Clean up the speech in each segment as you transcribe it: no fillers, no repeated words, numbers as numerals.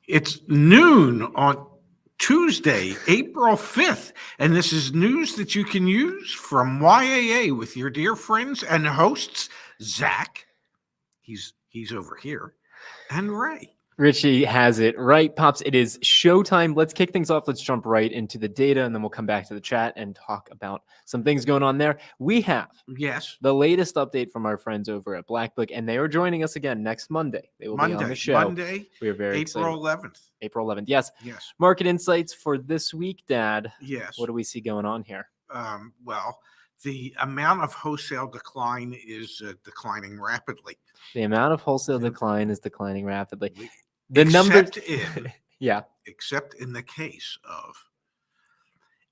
It's noon on Tuesday, April 5th, and this is news that you can use from YAA with your dear friends and hosts, Zach, he's over here, and Ray. Richie has it right. Pops, it is showtime. Let's kick things off. Let's jump right into the data, and then we'll come back to the chat and talk about some things going on there. We have the latest update from our friends over at Blackbook, and they are joining us again next Monday. They will be on the show. Monday, we are very April excited. 11th. April 11th, yes. Yes. Market insights for this week, Dad. Yes. What do we see going on here? Well, the amount of wholesale decline is declining rapidly. The amount of wholesale decline is declining rapidly. The numbers, except in the case of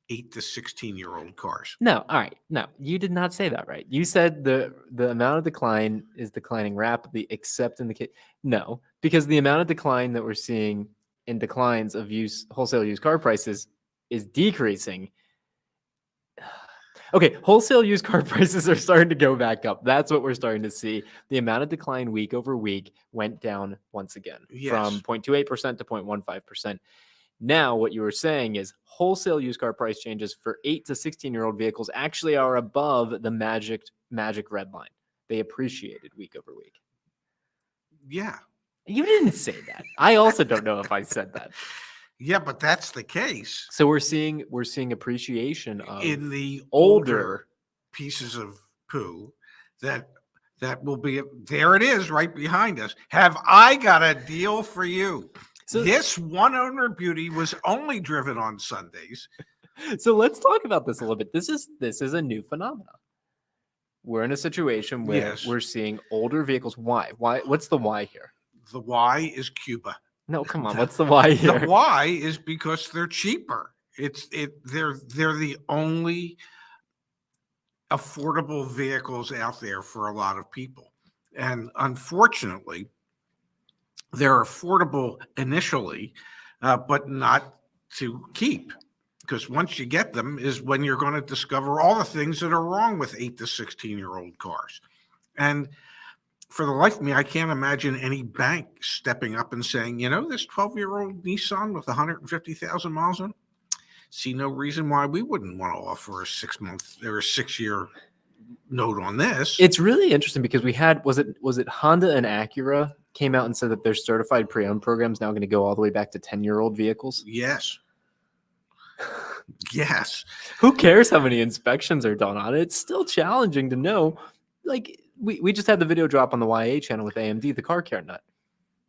8 to 16-year-old cars. No, all right, no, you did not say that right. You said the amount of decline is declining rapidly, except in the case. No, because the amount of decline that we're seeing in declines of wholesale used car prices is decreasing. Okay, wholesale used car prices are starting to go back up. That's what we're starting to see. The amount of decline week over week went down once again from 0.28% to 0.15%. Now, what you were saying is wholesale used car price changes for 8 to 16-year-old vehicles actually are above the magic red line. They appreciated week over week. Yeah. You didn't say that. I also don't know if I said that. Yeah, but that's the case. So we're seeing appreciation of in the older pieces of poo that will be there. It is right behind us. Have I got a deal for you? So this one owner beauty was only driven on Sundays. So let's talk about this a little bit. This is a new phenomenon. We're in a situation where we're seeing older vehicles. Why? What's the why here? The why is Cuba. No, come on. What's the why here? The why is because they're cheaper. They're the only affordable vehicles out there for a lot of people. And unfortunately, they're affordable initially, but not to keep. Because once you get them is when you're going to discover all the things that are wrong with 8 to 16-year-old cars. And for the life of me, I can't imagine any bank stepping up and saying, this 12-year-old Nissan with 150,000 miles on, see no reason why we wouldn't want to offer a 6-month or a 6-year note on this. It's really interesting because we had, was it Honda and Acura came out and said that their certified pre-owned program is now going to go all the way back to 10-year-old vehicles? Yes. Yes. Who cares how many inspections are done on it? It's still challenging to know. Like, we just had the video drop on the YA channel with AMD, the car care nut.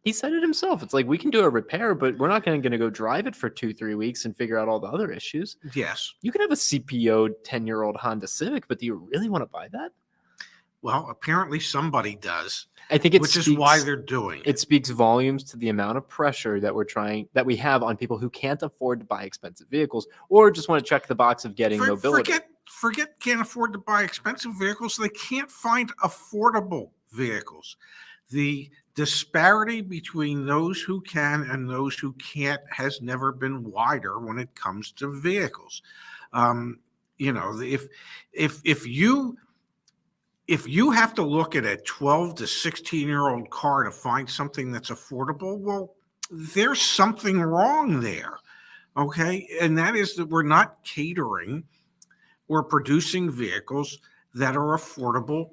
He said it himself. It's like, we can do a repair, but we're not going to go drive it for 2-3 weeks and figure out all the other issues. Yes. You can have a CPO'd 10-year-old Honda Civic, but do you really want to buy that? Well, apparently somebody does. I think which is why they're doing it. It speaks volumes to the amount of pressure that we have on people who can't afford to buy expensive vehicles or just want to check the box of getting mobility. Forget can't afford to buy expensive vehicles. They can't find affordable vehicles. The disparity between those who can and those who can't has never been wider when it comes to vehicles. If you have to look at a 12 to 16-year-old car to find something that's affordable, well, there's something wrong there, okay? And that is that we're not catering or producing vehicles that are affordable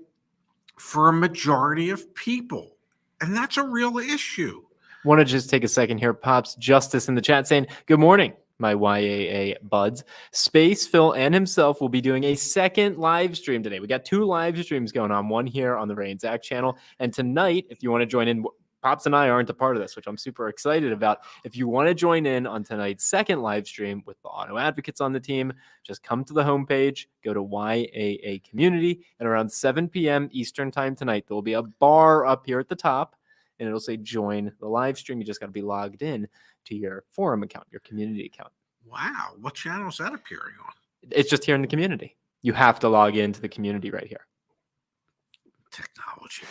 for a majority of people. And that's a real issue. Want to just take a second here. Pops Justice in the chat saying, good morning, my YAA buds. Space Phil and himself will be doing a second live stream today. We got 2 live streams going on, one here on the Ray and Zach channel. And tonight, if you want to join in, Pops and I aren't a part of this, which I'm super excited about. If you want to join in on tonight's second live stream with the auto advocates on the team, just come to the homepage, go to YAA Community, and around 7 p.m. Eastern time tonight, there will be a bar up here at the top, and it'll say join the live stream. You just got to be logged in to your forum account, your community account. Wow. What channel is that appearing on? It's just here in the community. You have to log into the community right here. Technology.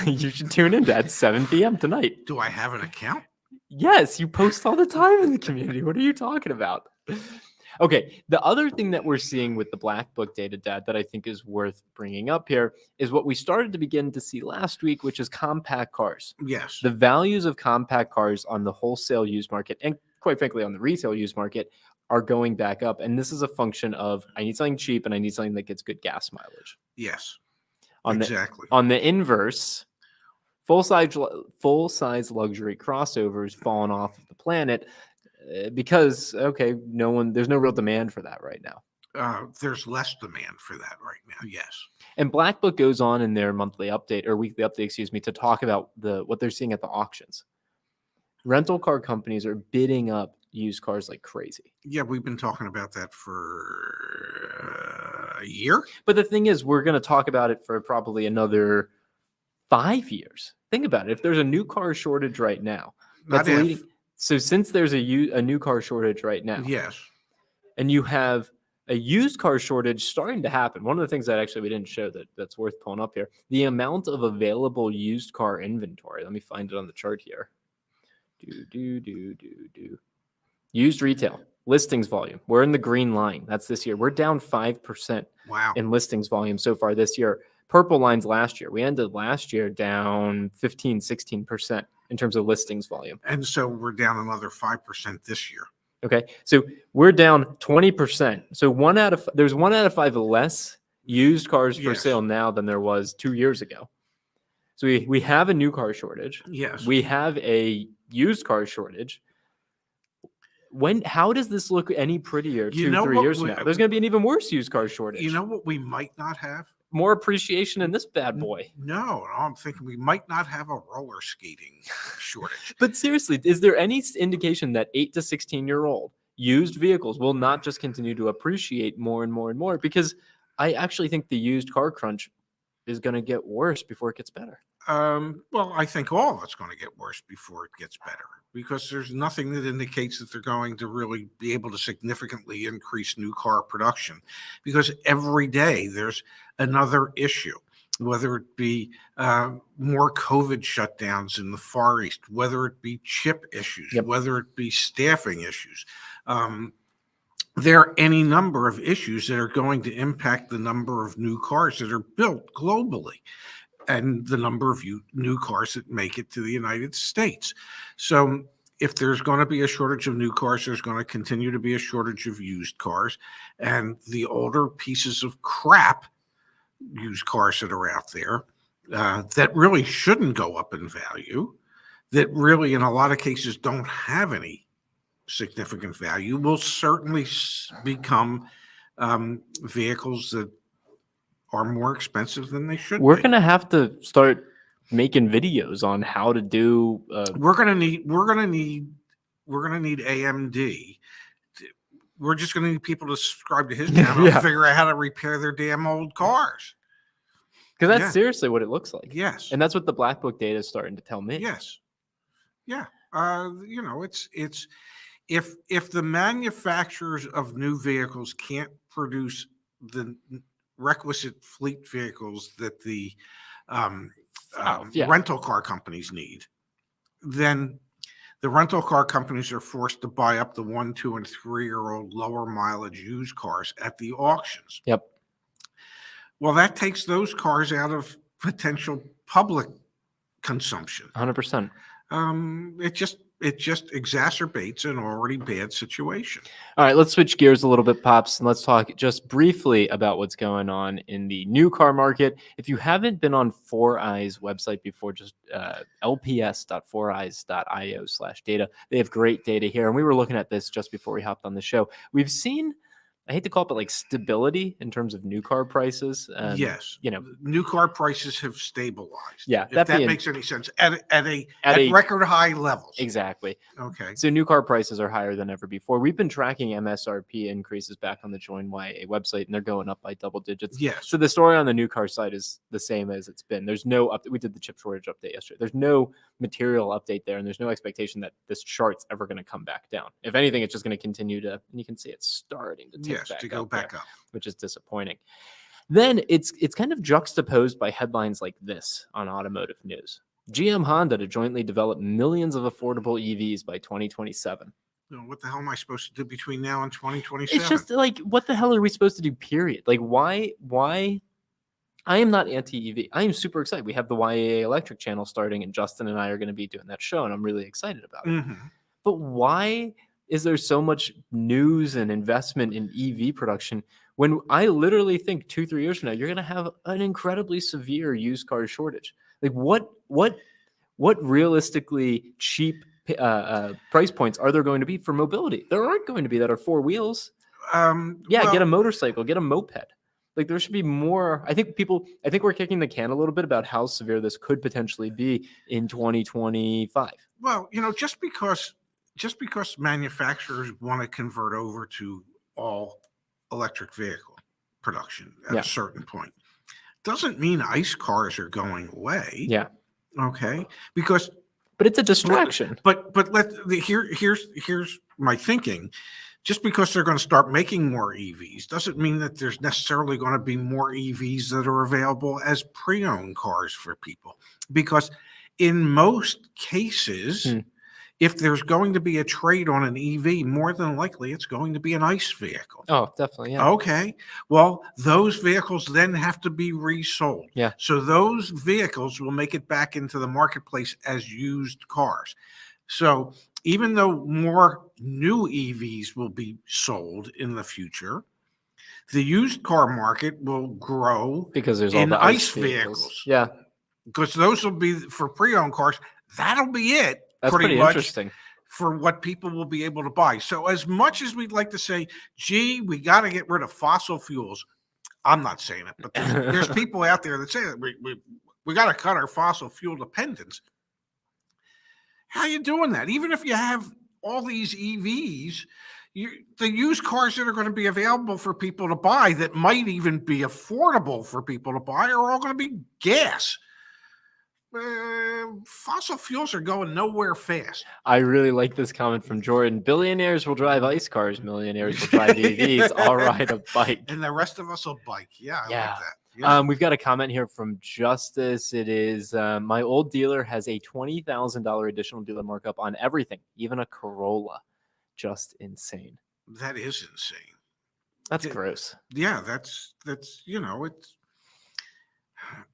You should tune in at 7 p.m. tonight. Do I have an account? Yes, you post all the time in the community. What are you talking about? Okay. The other thing that we're seeing with the Black Book data, Dad, that I think is worth bringing up here is what we started to begin to see last week, which is compact cars. Yes. The values of compact cars on the wholesale used market and quite frankly on the retail used market are going back up. And this is a function of I need something cheap and I need something that gets good gas mileage. Yes. On Exactly. On the inverse, full size luxury crossovers falling off of the planet because there's no real demand for that right now. There's less demand for that right now. Yes. And Black Book goes on in their monthly update or weekly update, excuse me, to talk about what they're seeing at the auctions. Rental car companies are bidding up used cars like crazy. Yeah, we've been talking about that for a year. But the thing is, we're going to talk about it for probably another 5 years. Think about it. If there's a new car shortage right now, so since there's a new car shortage right now, yes, and you have a used car shortage starting to happen. One of the things that actually we didn't show that's worth pulling up here, the amount of available used car inventory. Let me find it on the chart here. Used retail listings volume. We're in the green line. That's this year. We're down 5% in listings volume so far this year. Purple line's last year. We ended last year down 15-16% in terms of listings volume. And so we're down another 5% this year. Okay. So we're down 20%. So there's 1 out of 5 less used cars for sale now than there was 2 years ago. So we have a new car shortage. Yes. We have a used car shortage. How does this look any prettier 2-3 years from now? There's going to be an even worse used car shortage. You know what we might not have? More appreciation in this bad boy. No, I'm thinking we might not have a roller skating shortage. But seriously, is there any indication that 8 to 16-year-old used vehicles will not just continue to appreciate more and more and more? Because I actually think the used car crunch is going to get worse before it gets better. Well, I think all of it's going to get worse before it gets better because there's nothing that indicates that they're going to really be able to significantly increase new car production because every day there's another issue, whether it be more COVID shutdowns in the Far East, whether it be chip issues, whether it be staffing issues. There are any number of issues that are going to impact the number of new cars that are built globally and the number of new cars that make it to the United States. So if there's going to be a shortage of new cars, there's going to continue to be a shortage of used cars. And the older pieces of crap, used cars that are out there, that really shouldn't go up in value, that really in a lot of cases don't have any significant value, will certainly become vehicles that are more expensive than they should We're be. going to have to start making videos on how to do. We're going to need AMD. We're just going to need people to subscribe to his channel and figure out how to repair their damn old cars. Because that's seriously what it looks like. Yes. And that's what the Black Book data is starting to tell me. Yes. Yeah. It's if the manufacturers of new vehicles can't produce the requisite fleet vehicles that the rental car companies need, then the rental car companies are forced to buy up the 1, 2, and 3-year-old lower mileage used cars at the auctions. Yep. Well, that takes those cars out of potential public consumption. 100%. It just exacerbates an already bad situation. All right, let's switch gears a little bit, Pops, and let's talk just briefly about what's going on in the new car market. If you haven't been on 4Eye's website before, just lps.4eyes.io/data. They have great data here, and we were looking at this just before we hopped on the show. We've seen, I hate to call it, but like stability in terms of new car prices. Yes. New car prices have stabilized. Yeah. If that makes any sense at record high levels. Exactly. Okay. So new car prices are higher than ever before. We've been tracking MSRP increases back on the Join YA website, and they're going up by double digits. Yes. So the story on the new car side is the same as it's been. There's no update. We did the chip shortage update yesterday. There's no material update there, and there's no expectation that this chart's ever going to come back down. If anything, it's just going to continue to, and you can see it's starting to take go back up, which is disappointing. Then it's kind of juxtaposed by headlines like this on automotive news. GM Honda to jointly develop millions of affordable EVs by 2027. What the hell am I supposed to do between now and 2027? It's just like, what the hell are we supposed to do? Period. Like, why? I am not anti-EV. I am super excited. We have the YAA Electric channel starting, and Justin and I are going to be doing that show, and I'm really excited about it. Mhm. But why is there so much news and investment in EV production when I literally think 2-3 years from now you're going to have an incredibly severe used car shortage? Like, what realistically cheap price points are there going to be for mobility? There aren't going to be that are 4 wheels. Yeah, Well, get a motorcycle, get a moped. Like, there should be more. I think we're kicking the can a little bit about how severe this could potentially be in 2025. well, just because manufacturers want to convert over to all electric vehicle production at Yeah. a certain point doesn't mean ICE cars are going away. Yeah. Okay. Because But it's a distraction. but here's my thinking. Just because they're going to start making more EVs doesn't mean that there's necessarily going to be more EVs that are available as pre-owned cars for people. Because in most cases, if there's going to be a trade on an EV, more than likely it's going to be an ICE vehicle. Oh, definitely. Yeah. Okay. Well, those vehicles then have to be resold. Yeah. So those vehicles will make it back into the marketplace as used cars. So even though more new EVs will be sold in the future, the used car market will grow Because there's all in the ICE vehicles. Yeah. Because those will be for pre-owned cars. That'll be it. That's pretty much interesting. for what people will be able to buy. So as much as we'd like to say, gee, we got to get rid of fossil fuels. I'm not saying it, but there's people out there that say that we got to cut our fossil fuel dependence. How are you doing that? Even if you have all these EVs, the used cars that are going to be available for people to buy that might even be affordable for people to buy are all going to be gas. Fossil fuels are going nowhere fast. I really like this comment from Jordan. Billionaires will drive ICE cars. Millionaires will drive EVs. I'll ride a bike. And the rest of us will bike. Yeah, I Yeah. like that. Yeah. We've got a comment here from Justice. It is, my old dealer has a $20,000 additional dealer markup on everything, even a Corolla. Just insane. That is insane. That's gross. Yeah, that's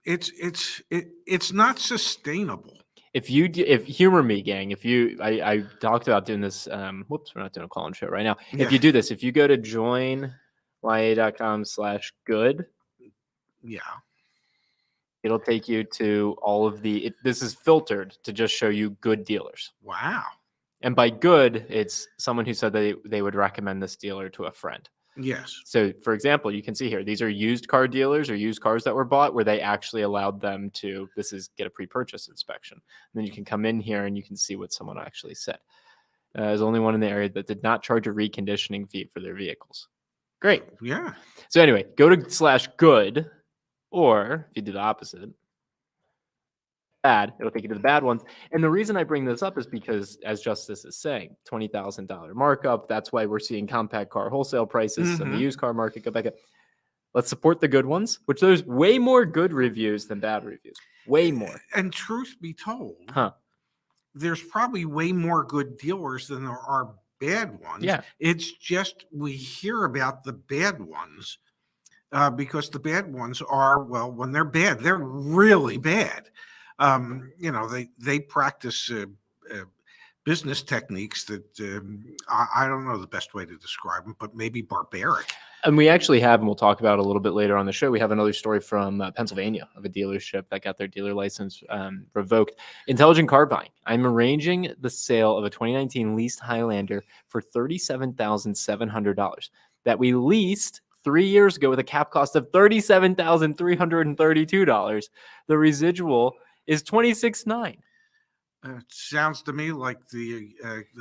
it's not sustainable. If humor me, gang, I talked about doing this. Whoops, we're not doing a call-in show right now. Yeah. If you do this, if you go to joinya.com/good, Yeah. it'll take you to all of this is filtered to just show you good dealers. Wow. And by good, it's someone who said they would recommend this dealer to a friend. Yes. So, for example, you can see here, these are used car dealers or used cars that were bought where they actually allowed them to, get a pre-purchase inspection. And then you can come in here and you can see what someone actually said. There's only one in the area that did not charge a reconditioning fee for their vehicles. Great. Yeah. So anyway, go to /good, or if you do the opposite, bad, it'll take you to the bad ones. And the reason I bring this up is because, as Justice is saying, $20,000 markup. That's why we're seeing compact car wholesale prices and the used car market go back up. Let's support the good ones, which there's way more good reviews than bad reviews. Way more. And truth be told, Huh. there's probably way more good dealers than there are bad ones. Yeah. It's just we hear about the bad ones because the bad ones are, well, when they're bad, they're really bad. They practice business techniques that I don't know the best way to describe them, but maybe barbaric. And we actually have, and we'll talk about a little bit later on the show, we have another story from Pennsylvania of a dealership that got their dealer license revoked. Intelligent car buying. I'm arranging the sale of a 2019 leased Highlander for $37,700 that we leased 3 years ago with a cap cost of $37,332. The residual is $26,900. It sounds to me like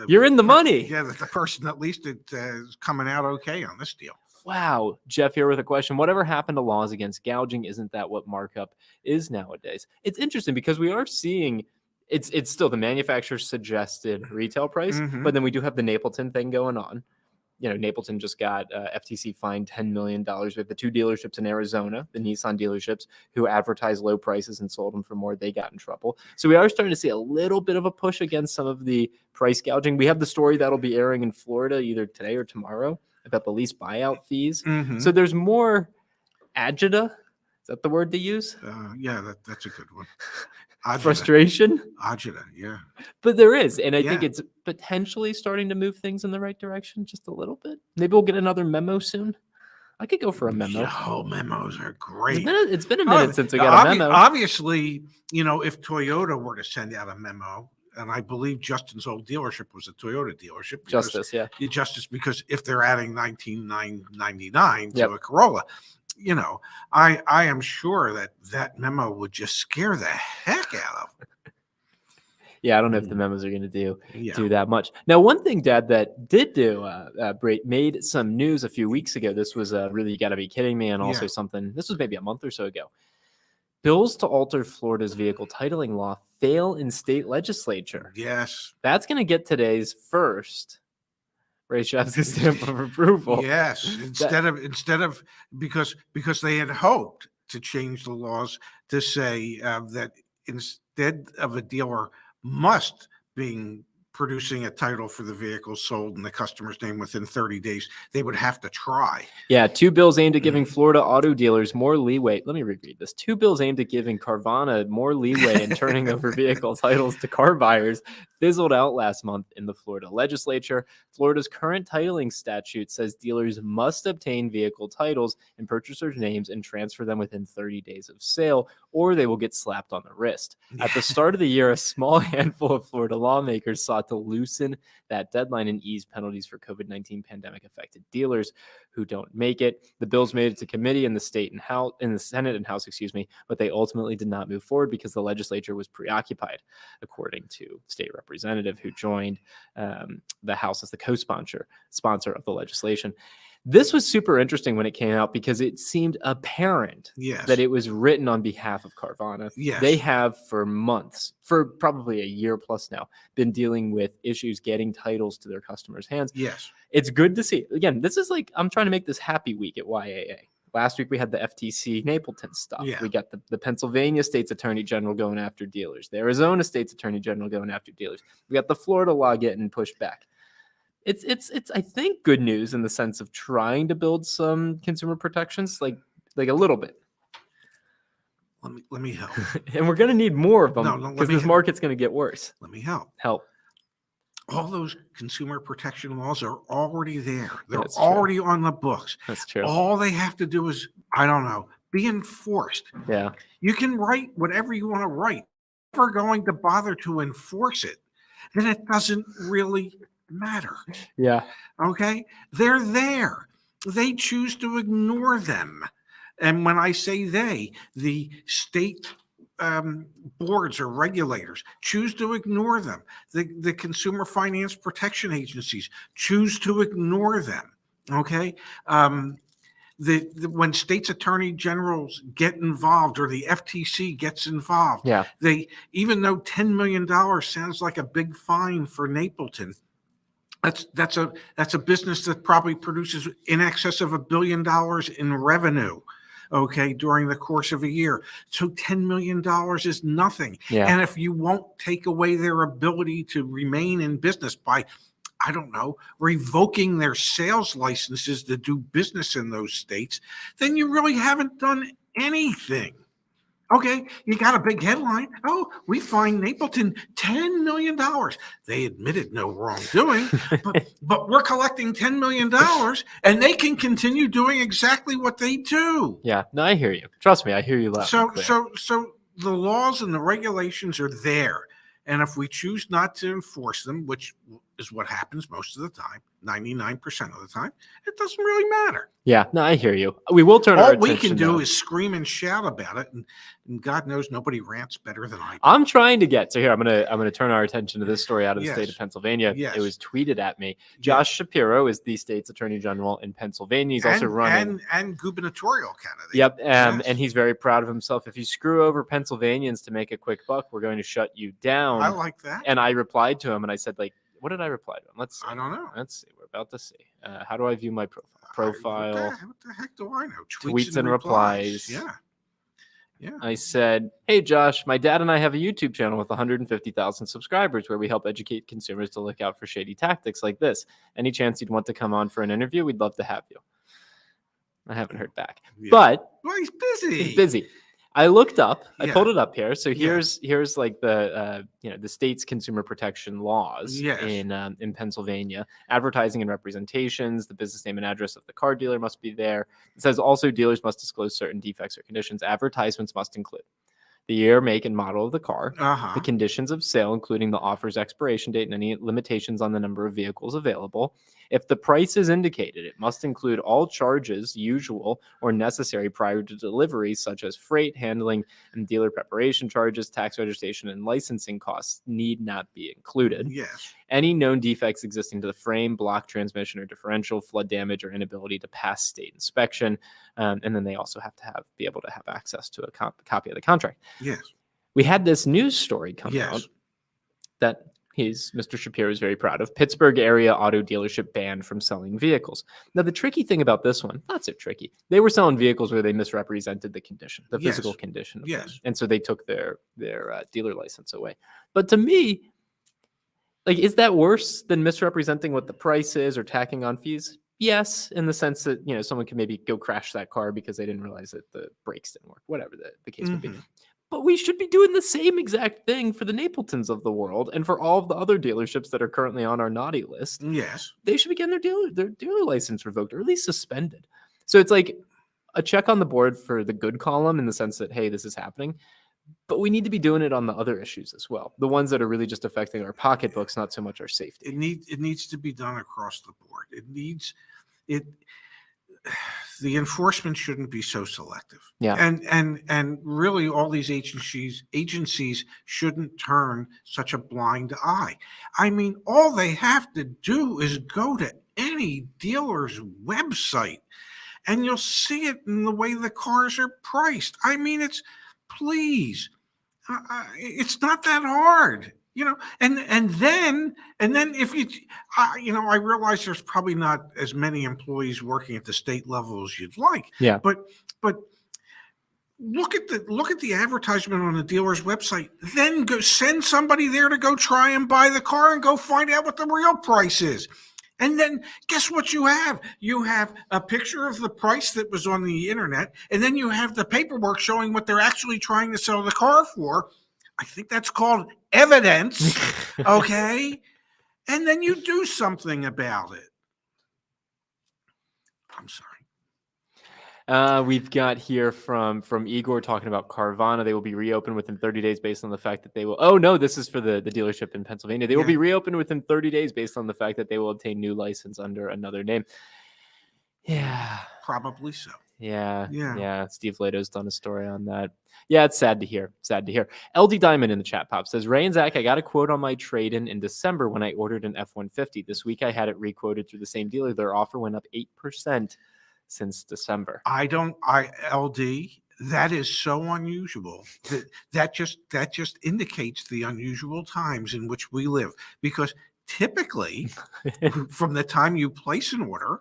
You're in the money. Yeah, the person that leased it is coming out okay on this deal. Wow. Jeff here with a question. Whatever happened to laws against gouging? Isn't that what markup is nowadays? It's interesting because we are seeing it's still the manufacturer suggested retail price, but then we do have the Napleton thing going on. Napleton just got FTC fined $10 million. We have the two dealerships in Arizona, the Nissan dealerships, who advertised low prices and sold them for more. They got in trouble. So we are starting to see a little bit of a push against some of the price gouging. We have the story that'll be airing in Florida either today or tomorrow about the lease buyout fees. Mhm. So there's more agita. Is that the word to use? Yeah, that's a good one. Agita. Frustration. Agita, yeah. But there is, and I think Yeah. it's potentially starting to move things in the right direction just a little bit. Maybe we'll get another memo soon. I could go for a memo. Yeah, memos are great. It's been a minute since we got a memo. Obviously, if Toyota were to send out a memo, and I believe Justin's old dealership was a Toyota dealership. Justice, because if they're adding $19,999 to a Corolla, I am sure that memo would just scare the heck out of them. Yeah, I don't know if the memos are going to do that much. Now, one thing, Dad, that did made some news a few weeks ago. This was really, you got to be kidding me, and also something. This was maybe a month or so ago. Bills to alter Florida's vehicle titling law fail in state legislature. Yes, that's going to get today's first Rayshevsky stamp of approval. Yes, instead of because they had hoped to change the laws to say that instead of a dealer must be producing a title for the vehicle sold in the customer's name within 30 days, they would have to try. Yeah, two bills aimed at giving Florida auto dealers more leeway. Let me reread this. Two bills aimed at giving Carvana more leeway in turning over vehicle titles to car buyers fizzled out last month in the Florida legislature. Florida's current titling statute says dealers must obtain vehicle titles in purchasers' names and transfer them within 30 days of sale, or they will get slapped on the wrist. At the start of the year, a small handful of Florida lawmakers sought to loosen that deadline and ease penalties for COVID-19 pandemic-affected dealers who don't make it. The bills made it to committee in the Senate and House, but they ultimately did not move forward because the legislature was preoccupied, according to state representative who joined the House as the co-sponsor of the legislation. This was super interesting when it came out because it seemed apparent that it was written on behalf of Carvana. Yes. They have for months, for probably a year plus now, been dealing with issues getting titles to their customers' hands. Yes. It's good to see. Again, this is like, I'm trying to make this happy week at YAA. Last week, we had the FTC Napleton stuff. Yeah. We got the Pennsylvania State's Attorney General going after dealers. The Arizona State's Attorney General going after dealers. We got the Florida law getting pushed back. It's I think good news in the sense of trying to build some consumer protections, like a little bit. Let me help. And we're going to need more of them because this market's going to get worse. Let me help. All those consumer protection laws are already there. They're That's already on the books. That's true. All they have to do is, be enforced. Yeah. You can write whatever you want to write. If we're going to bother to enforce it, then it doesn't really matter. Yeah. Okay? They're there. They choose to ignore them. And when I say they, the state boards or regulators choose to ignore them. The consumer finance protection agencies choose to ignore them. Okay? When states attorney generals get involved or the FTC gets involved, even though $10 million sounds like a big fine for Napleton, that's a business that probably produces in excess of $1 billion in revenue, during the course of a year. So $10 million is nothing. Yeah. And if you won't take away their ability to remain in business by, revoking their sales licenses to do business in those states, then you really haven't done anything. Okay, you got a big headline. Oh, we fined Napleton $10 million. They admitted no wrongdoing, but we're collecting $10 million and they can continue doing exactly what they do. Yeah, no, I hear you. Trust me, I hear you loud and clear. So the laws and the regulations are there. And if we choose not to enforce them, which is what happens most of the time, 99% of the time, it doesn't really matter. Yeah, no, I hear you. We will turn our attention. All we can do is scream and shout about it, and God knows nobody rants better than I do. I'm trying to get here. I'm gonna turn our attention to this story out of the state of Pennsylvania. Yes. It was tweeted at me. Josh Shapiro is the state's attorney general in Pennsylvania. He's also running and gubernatorial candidate. Yep, and he's very proud of himself. If you screw over Pennsylvanians to make a quick buck, we're going to shut you down. I like that. And I replied to him, and I said, what did I reply to him? Let's see. I don't know. Let's see. We're about to see. How do I view my profile? What the heck do I know? Tweets and replies. Yeah. Yeah. I said, hey, Josh, my dad and I have a YouTube channel with 150,000 subscribers where we help educate consumers to look out for shady tactics like this. Any chance you'd want to come on for an interview? We'd love to have you. I haven't heard back. Yeah. But Well, he's busy. he's busy. I looked up. I Yeah. pulled it up here. So Yeah. here's like the the state's consumer protection laws Yes. in Pennsylvania. Advertising and representations. The business name and address of the car dealer must be there. It says also dealers must disclose certain defects or conditions. Advertisements must include the year, make, and model of the car, Uh-huh. the conditions of sale, including the offer's expiration date and any limitations on the number of vehicles available. If the price is indicated, it must include all charges usual or necessary prior to delivery, such as freight, handling, and dealer preparation charges. Tax registration and licensing costs need not be included. Yes. Any known defects existing to the frame, block, transmission, or differential, flood damage, or inability to pass state inspection. And then they also have to be able to have access to a copy of the contract. Yes. We had this news story come Yes. out that Mr. Shapiro is very proud of. Pittsburgh area auto dealership banned from selling vehicles. Now, the tricky thing about this one, not so tricky, they were selling vehicles where they misrepresented the condition, the Yes. physical condition of Yes. them. And so they took their dealer license away. But to me, like, is that worse than misrepresenting what the price is or tacking on fees? Yes, in the sense that, someone can maybe go crash that car because they didn't realize that the brakes didn't work, whatever the case would be. Mhm. But we should be doing the same exact thing for the Napletons of the world and for all of the other dealerships that are currently on our naughty list. Yes. They should be getting their dealer license revoked or at least suspended. So it's like a check on the board for the good column in the sense that, hey, this is happening. But we need to be doing it on the other issues as well. The ones that are really just affecting our pocketbooks, not so much our safety. It needs to be done across the board. The enforcement shouldn't be so selective. Yeah. And really all these agencies shouldn't turn such a blind eye. I mean, all they have to do is go to any dealer's website and you'll see it in the way the cars are priced. I mean, it's not that hard. And then if I realize there's probably not as many employees working at the state level as you'd like. Yeah. But look at the advertisement on the dealer's website. Then go send somebody there to go try and buy the car and go find out what the real price is. And then guess what you have? You have a picture of the price that was on the internet, and then you have the paperwork showing what they're actually trying to sell the car for. I think that's called evidence, okay? And then you do something about it. I'm sorry. We've got here from Igor talking about Carvana. They will be reopened within 30 days based on the fact that they will. Oh, no, this is for the dealership in Pennsylvania. They will be reopened within 30 days based on the fact that they will obtain new license under another name. Yeah. Probably so. Yeah. Steve Lato's done a story on that. Yeah, it's sad to hear. LD Diamond in the chat pop says, Ray and Zach, I got a quote on my trade-in in December when I ordered an F-150. This week I had it requoted through the same dealer. Their offer went up 8% since December. LD, that is so unusual. That just indicates the unusual times in which we live. Because typically, from the time you place an order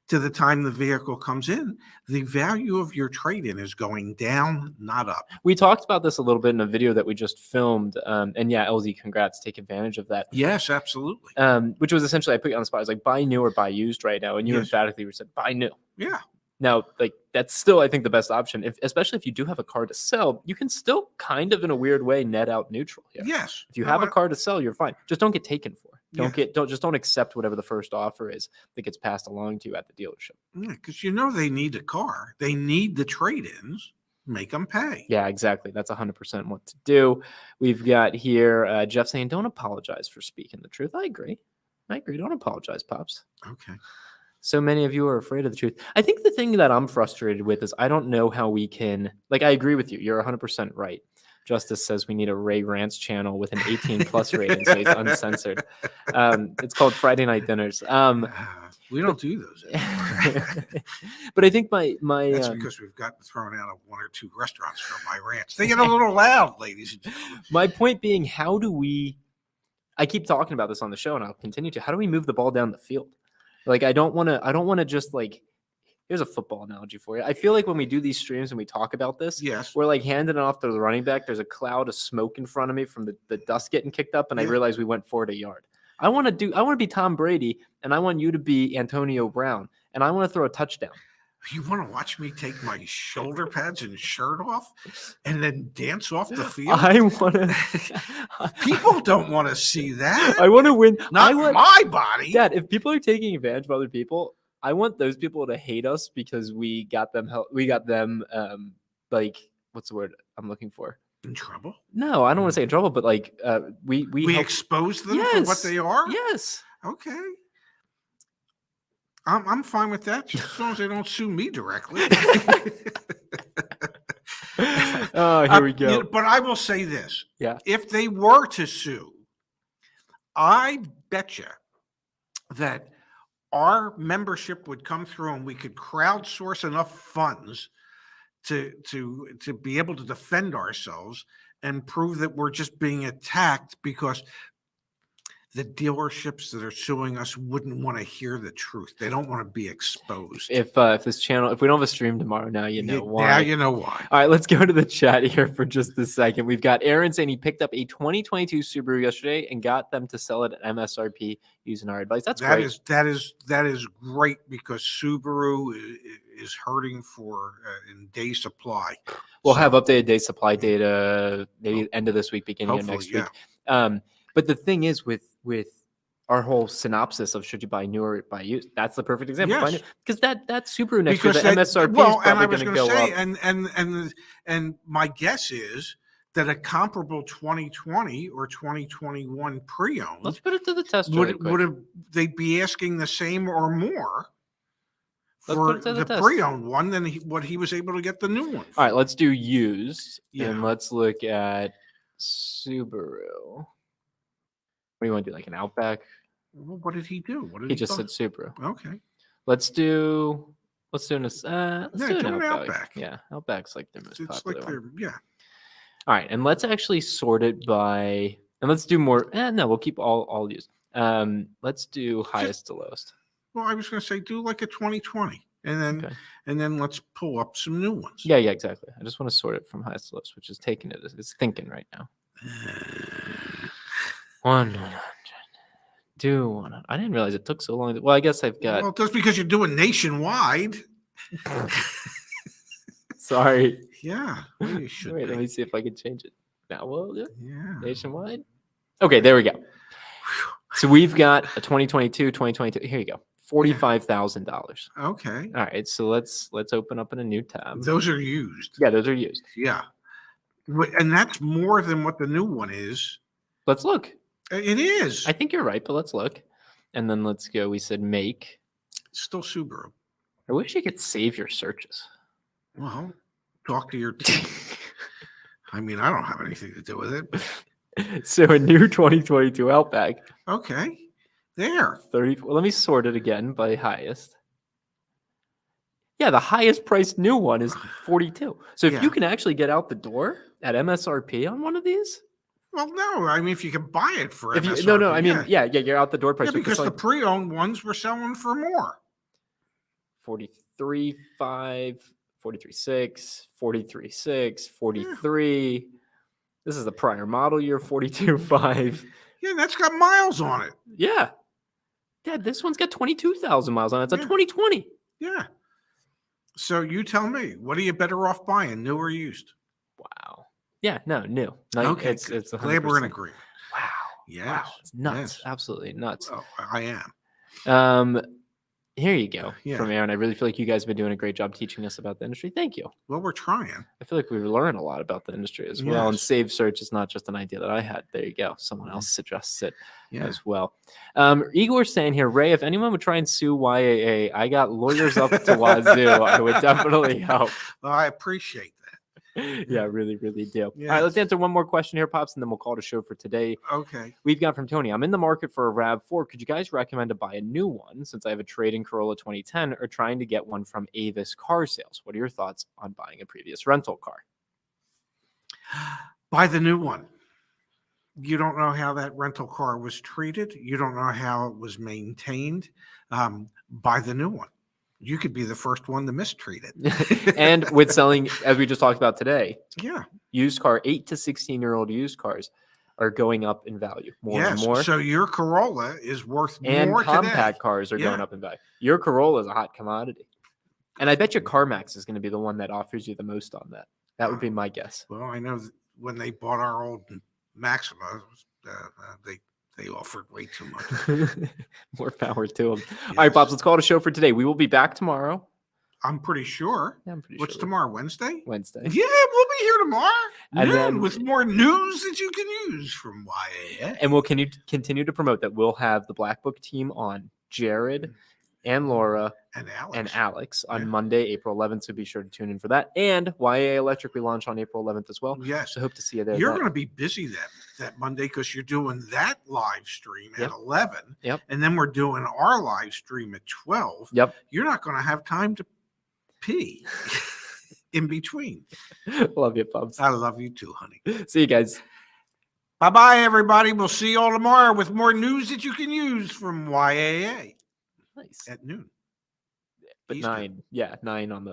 to the time the vehicle comes in, the value of your trade-in is going down, not up. We talked about this a little bit in a video that we just filmed. And yeah, LZ, congrats. Take advantage of that. Yes, absolutely. Which was essentially, I put you on the spot. I was like, buy new or buy used right now. And you emphatically said, buy new. Yeah. Now, like, that's still, I think, the best option. Especially if you do have a car to sell, you can still kind of, in a weird way, net out neutral here. Yes. If you have a car to sell, you're fine. Just don't get taken for. Don't accept whatever the first offer is that gets passed along to you at the dealership. Yeah, because they need a car. They need the trade-ins. Make them pay. Yeah, exactly. That's 100% what to do. We've got here Jeff saying, don't apologize for speaking the truth. I agree. Don't apologize, Pops. Okay. So many of you are afraid of the truth. I think the thing that I'm frustrated with is I don't know how we can, like, I agree with you. You're 100% right. Justice says we need a Ray Rants channel with an 18 plus rating, so it's uncensored. It's called Friday Night Dinners. We don't do those anymore. But I think my that's because we've gotten thrown out of one or two restaurants from my rants. They get a little loud, ladies and gentlemen. My point being, how do we? I keep talking about this on the show, and I'll continue to. How do we move the ball down the field? Like I don't want to just like, here's a football analogy for you. I feel like when we do these streams and we talk about this, Yes. we're like handing it off to the running back. There's a cloud of smoke in front of me from the dust getting kicked up, and I Yeah. realize we went forward a yard. I want to be Tom Brady, and I want you to be Antonio Brown, and I want to throw a touchdown. You want to watch me take my shoulder pads and shirt off and then dance off the field? I want to. People don't want to see that. I want to win. Not my body. Dad, if people are taking advantage of other people, I want those people to hate us because we got them help. We got them like, what's the word I'm looking for? In trouble? No, I don't want to say in trouble, but like we helped- expose them for what they are? Yes. Okay. I'm fine with that, just as long as they don't sue me directly. Oh, here we go. But I will say this. Yeah. If they were to sue, I bet you that our membership would come through and we could crowdsource enough funds to be able to defend ourselves and prove that we're just being attacked because the dealerships that are suing us wouldn't want to hear the truth. They don't want to be exposed. If this channel, if we don't have a stream tomorrow, now you know why. Now you know why. All right, let's go to the chat here for just a second. We've got Aaron saying he picked up a 2022 Subaru yesterday and got them to sell it at MSRP using our advice. That's great. That is great because Subaru is hurting for in day supply. We'll have updated day supply data maybe end of this week, beginning of next week. But the thing is with our whole synopsis of should you buy new or buy used, that's the perfect example. Yes. Because that Subaru next year, the MSRP is probably going to go up. And my guess is that a comparable 2020 or 2021 pre-owned Let's put it to the test. Would they'd be asking the same or more Let's for put it to the test. pre-owned one than what he was able to get the new one for. All right, let's do used. Yeah. And let's look at Subaru. What do you want to do? Like an Outback? Well, what did he do? What did He just said Subaru. Okay. Let's do an Outback. Outback. Yeah, Outback's like their most popular one. Yeah. All right, and let's actually sort it by, and let's do more. No, we'll keep all used. Let's do highest to lowest. Well, I was going to say do like a 2020, and then let's pull up some new ones. Yeah, exactly. I just want to sort it from highest to lowest, which is taking it. It's thinking right now. 100. Do 100. I didn't realize it took so long. Well, I guess I've got. Well, just because you're doing nationwide. Sorry. Yeah. Well, you should. Wait, let me see if I can change it. Now we'll do it. Yeah. Nationwide. Okay, there we go. So we've got a 2022, 2022. Here you go. $45,000. Okay. All right. So let's open up in a new tab. Those are used. Yeah, those are used. Yeah. And that's more than what the new one is. Let's look. It is. I think you're right, but let's look. And then let's go. We said make. It's still Subaru. I wish you could save your searches. Well, talk to your team. I mean, I don't have anything to do with it. But... So a new 2022 Outback. Okay. There. 30. Well, let me sort it again by highest. Yeah, the highest priced new one is 42. So if you can actually get out the door at MSRP on one of these. Well, no. I mean, if you can buy it for MSRP. No. I mean, yeah, you're out the door price. Yeah, because the pre-owned ones were selling for more. 43.5, 43.6, 43.6, 43. Yeah. This is the prior model year, 42.5. Yeah, that's got miles on it. Yeah. Dad, this one's got 22,000 miles on it. It's a 2020. Yeah. So you tell me, what are you better off buying, new or used? Wow. Yeah, no, new. Okay, it's 100%. Glad we're in agreement. Wow. Yeah. Wow. It's nuts. Yes. Absolutely nuts. Oh, I am. Here you go from Aaron. I really feel like you guys have been doing a great job teaching us about the industry. Thank you. Well, we're trying. I feel like we've learned a lot about the industry as well. And Save Search is not just an idea that I had. There you go. Someone else suggests it as well. Igor's saying here, Ray, if anyone would try and sue YAA, I got lawyers up to wazoo. I would definitely help. Well, I appreciate that. Yeah, really, really do. All right, let's answer one more question here, Pops, and then we'll call it a show for today. Okay. We've got from Tony, I'm in the market for a RAV4. Could you guys recommend to buy a new one since I have a trade-in Corolla 2010 or trying to get one from Avis Car Sales? What are your thoughts on buying a previous rental car? Buy the new one. You don't know how that rental car was treated. You don't know how it was maintained. Buy the new one. You could be the first one to mistreat it. And with selling, as we just talked about today, Yeah. used car, 8 to 16-year-old used cars are going up in value more and Yes. more. So your Corolla is worth And more compact today. cars are going Yeah. up in value. Your Corolla is a hot commodity. And I bet you CarMax is going to be the one that offers you the most on that. That would be my guess. Well, I know that when they bought our old Maxima, they offered way too much. More power to them. Yes. All right, Pops, let's call it a show for today. We will be back tomorrow. I'm pretty sure. Yeah, I'm pretty What's sure. tomorrow? Wednesday? Wednesday. Yeah, we'll be here tomorrow. And Noon, then- with more news that you can use from YAA. And we'll continue to promote that we'll have the Black Book team on, Jared and Laura And Alex on Yeah. Monday, April 11th. So be sure to tune in for that. And YAA Electric, we launch on April 11th as well. Yes. So hope to see you there. You're then. going to be busy that Monday because you're doing that live stream at Yep. 11. Yep. And then we're doing our live stream at 12. Yep. You're not going to have time to pee in between. Love you, Pops. I love you too, honey. See you guys. Bye-bye, everybody. We'll see you all tomorrow with more news that you can use from YAA Nice. at noon. But Eastern. 9. Yeah, 9 on the